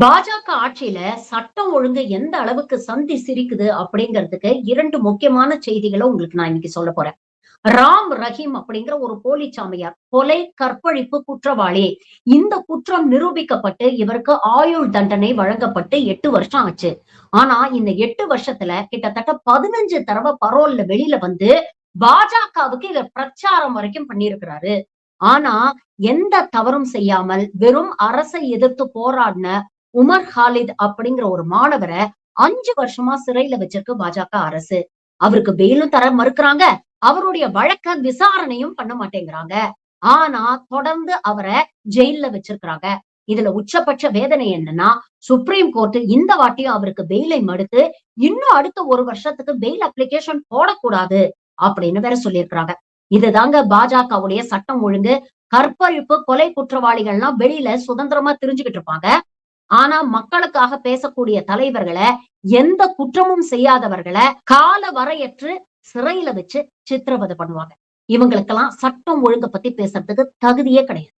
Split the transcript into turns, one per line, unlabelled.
பாஜக ஆட்சியில சட்டம் ஒழுங்கு எந்த அளவுக்கு சந்தி சிரிக்குது அப்படிங்கிறதுக்கு 2 முக்கியமான செய்திகள உங்களுக்கு நான் இன்னைக்கு சொல்லப் போறேன். ராம் ரஹீம் அப்படிங்கிற ஒரு போலி சாமியார், கொலை, கற்பழிப்பு குற்றவாளி. இந்த குற்றம் நிரூபிக்கப்பட்டு இவருக்கு ஆயுள் தண்டனை வழங்கப்பட்டு 8 வருஷம் ஆச்சு. ஆனா இந்த 8 வருஷத்துல கிட்டத்தட்ட 15 தடவ பரோல்ல வெளியில வந்து பாஜகவுக்கு இவர் பிரச்சாரம் வரைக்கும் பண்ணியிருக்கிறாரு. ஆனா எந்த தவறும் செய்யாமல் வெறும் அரசை எதிர்த்து போராடின உமர் ஹாலித் அப்படிங்கிற ஒரு மாணவர 5 வருஷமா சிறையில வச்சிருக்கு பாஜக அரசு. அவருக்கு பெயிலும் தர மறுக்கிறாங்க. அவருடைய வழக்க விசாரணையும் பண்ண மாட்டேங்கிறாங்க. ஆனா தொடர்ந்து அவர ஜெயில்ல வச்சிருக்கிறாங்க. இதுல உச்சபட்ச வேதனை என்னன்னா, சுப்ரீம் கோர்ட் இந்த வாட்டியும் அவருக்கு பெயிலை மறுத்து, இன்னும் அடுத்த 1 வருஷத்துக்கு பெயில் அப்ளிகேஷன் போடக்கூடாது அப்படின்னு வேற சொல்லியிருக்கிறாங்க. இதுதாங்க பாஜகவுடைய சட்டம் ஒழுங்கு. கற்பழிப்பு, கொலை குற்றவாளிகள்லாம் வெளியில சுதந்திரமா திரிஞ்சுகிட்டு இருப்பாங்க. ஆனா மக்களுக்காக பேசக்கூடிய தலைவர்கள, எந்த குற்றமும் செய்யாதவர்கள கால வரையற்று சிறையில வச்சு சித்திரவதை பண்ணுவாங்க. இவங்களுக்கெல்லாம் சட்டம் ஒழுங்க பத்தி பேசுறதுக்கு தகுதியே கிடையாது.